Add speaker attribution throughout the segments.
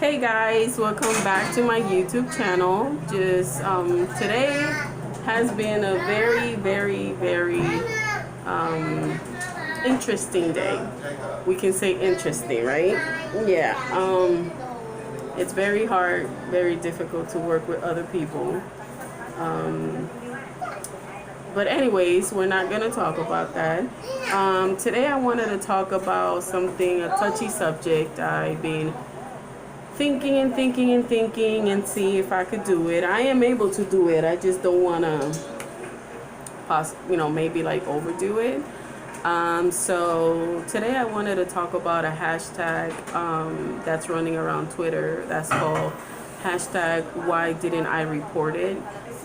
Speaker 1: Hey guys, welcome back to my YouTube channel. Just today has been a very interesting day. We can say interesting, right? Yeah. It's very hard, very difficult to work with other people. But anyways, we're not gonna talk about that. Today I wanted to talk about something, a touchy subject. I've been thinking and see if I could do it. I am able to do it. I just don't want to, maybe like overdo it. So today I wanted to talk about a hashtag that's running around Twitter. That's called hashtag why didn't I report it.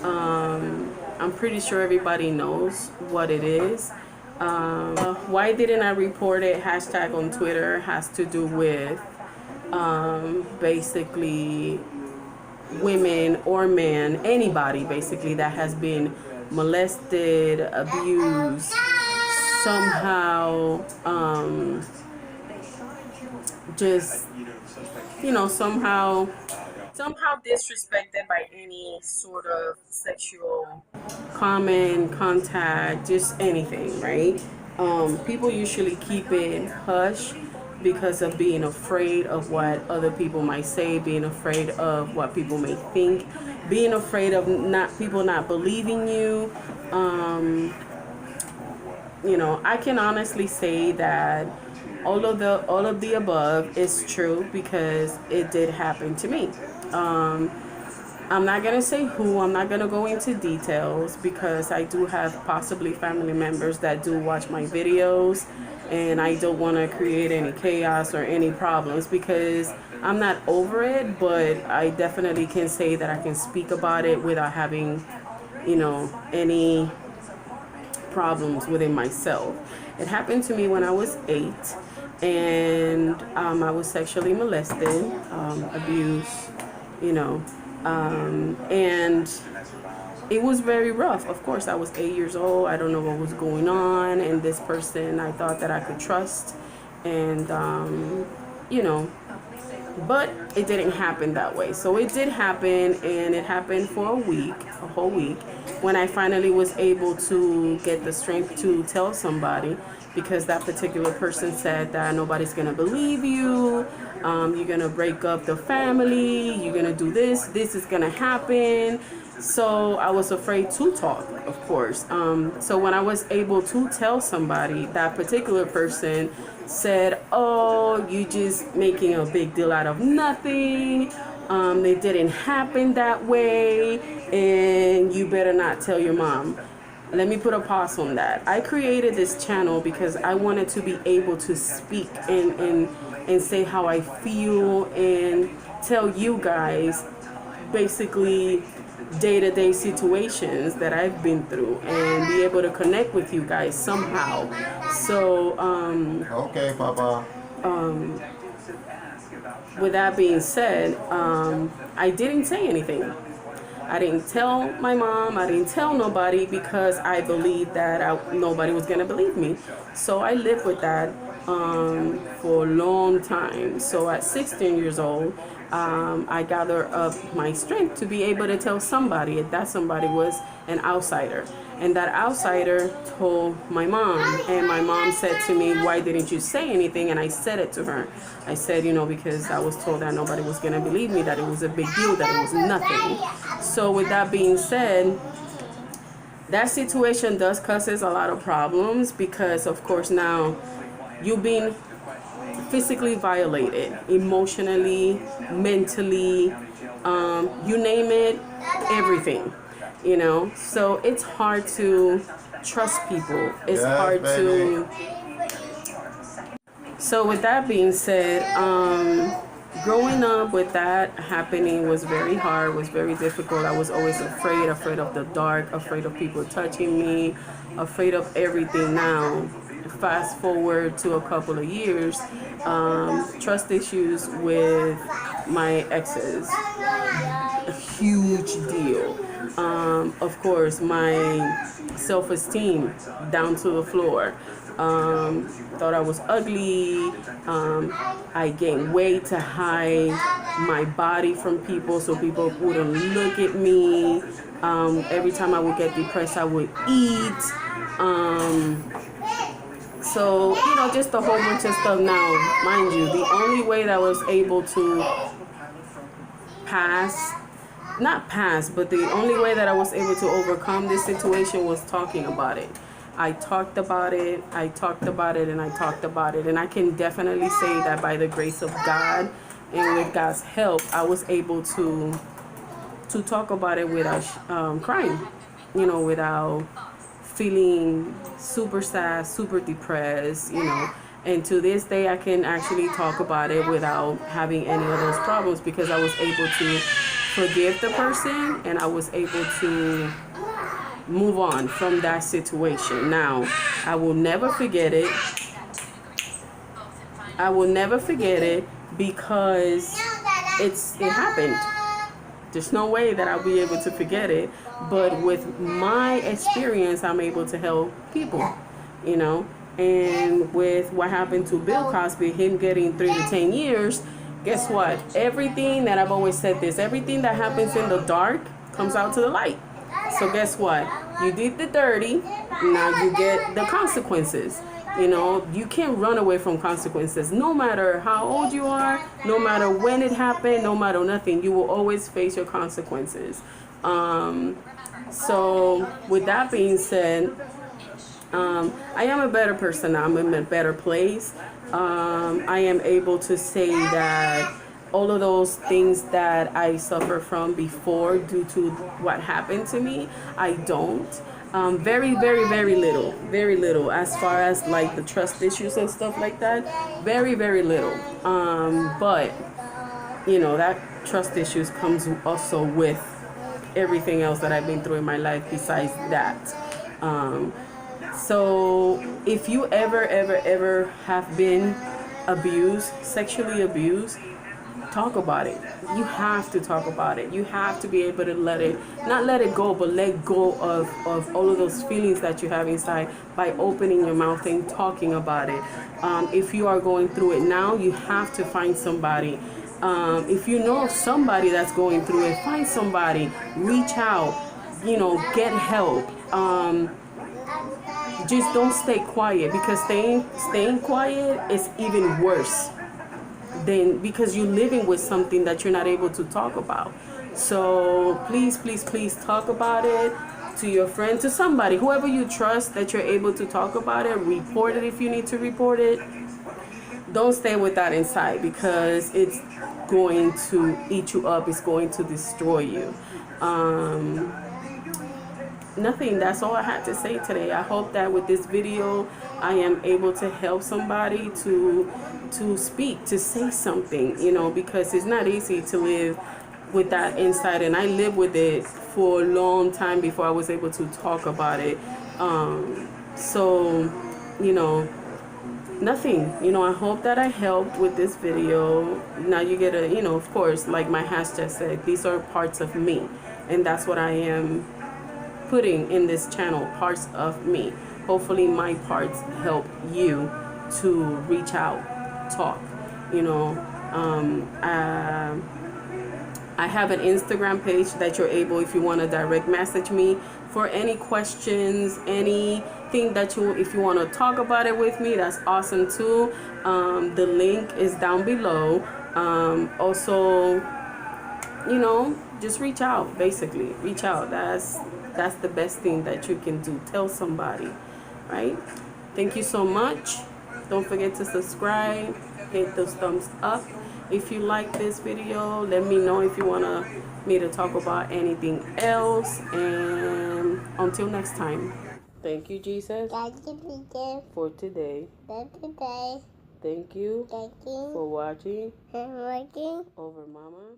Speaker 1: I'm pretty sure everybody knows what it is. Why didn't I report it hashtag on Twitter has to do with basically women or men, anybody basically that has been molested, abused, somehow just somehow disrespected by any sort of sexual comment, contact, just anything, right? People usually keep it hush because of being afraid of what other people might say, being afraid of what people may think, being afraid of people not believing you. I can honestly say that all of the above is true because it did happen to me. I'm not gonna say who. I'm not gonna go into details because I do have possibly family members that do watch my videos, and I don't want to create any chaos or any problems because I'm not over it. But I definitely can say that I can speak about it without having, any problems within myself. It happened to me when I was 8, and I was sexually molested, abused, and it was very rough. Of course, I was 8 years old. I don't know what was going on, and this person I thought that I could trust, and but it didn't happen that way. So it did happen, and it happened for a whole week, when I finally was able to get the strength to tell somebody, because that particular person said that nobody's gonna believe you, you're gonna break up the family, you're gonna do this is gonna happen. So I was afraid to talk, of course. So when I was able to tell somebody, that particular person said, oh, you just making a big deal out of nothing. It didn't happen that way, and you better not tell your mom. Let me put a pause on that. I created this channel because I wanted to be able to speak and say how I feel and tell you guys basically day-to-day situations that I've been through and be able to connect with you guys somehow. So
Speaker 2: okay, Papa.
Speaker 1: With that being said, I didn't say anything. I didn't tell my mom, I didn't tell nobody because I believed that nobody was going to believe me. So I lived with that for a long time. So at 16 years old, I gathered up my strength to be able to tell somebody, and that somebody was an outsider. And that outsider told my mom, and my mom said to me, why didn't you say anything? And I said it to her. I said, because I was told that nobody was going to believe me, that it was a big deal, that it was nothing. So with that being said, that situation does causes a lot of problems because, of course, now you've been physically violated, emotionally, mentally, you name it, everything. So it's hard to trust people. It's hard to. So with that being said, growing up with that happening was very hard, was very difficult. I was always afraid of the dark, afraid of people touching me, afraid of everything. Now, fast forward to a couple of years, trust issues with my exes, a huge deal. Of course, my self-esteem down to the floor. Thought I was ugly. I gained weight to hide my body from people so people wouldn't look at me. Every time I would get depressed, I would eat. So, just a whole bunch of stuff. Now, mind you, the only way that I was able to but the only way that I was able to overcome this situation was talking about it. I talked about it, and I talked about it. And I can definitely say that by the grace of God and with God's help, I was able to talk about it without crying, without feeling super sad, super depressed, And to this day, I can actually talk about it without having any of those problems because I was able to forgive the person and I was able to move on from that situation. Now, I will never forget it. Because it happened. There's no way that I'll be able to forget it. But with my experience, I'm able to help people, And with what happened to Bill Cosby, him getting 3 to 10 years, guess what? Everything that I've always said this, everything that happens in the dark comes out to the light. So guess what? You did the dirty, now you get the consequences. You can't run away from consequences. No matter how old you are, no matter when it happened, no matter nothing, you will always face your consequences. So with that being said, I am a better person now. I'm in a better place. I am able to say that all of those things that I suffer from before due to what happened to me, I don't. Very, very, very little as far as like the trust issues and stuff like that. Very, very little. But that trust issues comes also with everything else that I've been through in my life besides that. So if you ever have been abused, sexually abused, talk about it. You have to talk about it. You have to be able to not let it go, but let go of all of those feelings that you have inside by opening your mouth and talking about it. If you are going through it now, you have to find somebody. If you know of somebody that's going through it, find somebody, reach out, get help. Just don't stay quiet, because staying quiet is even worse than, because you're living with something that you're not able to talk about. So please talk about it to your friend, to somebody, whoever you trust that you're able to talk about it. Report it if you need to report it. Don't stay with that inside, because it's going to eat you up. It's going to destroy you. Nothing. That's all I had to say today. I hope that with this video I am able to help somebody to speak, to say something, because it's not easy to live with that inside, and I lived with it for a long time before I was able to talk about it. So nothing. I hope that I helped with this video. Now you get a, of course, like my hashtag said, these are parts of me, and that's what I am putting in this channel, parts of me. Hopefully my parts help you to reach out, talk. I have an Instagram page that you're able, if you want to direct message me for any questions, anything that if you want to talk about it with me, that's awesome too. The link is down below. Also, just reach out, basically. Reach out. That's the best thing that you can do. Tell somebody, right? Thank you so much. Don't forget to subscribe. Hit those thumbs up. If you like this video, let me know if you want me to talk about anything else. And until next time. Thank you, Jesus, for today. Thank you for watching over Mama.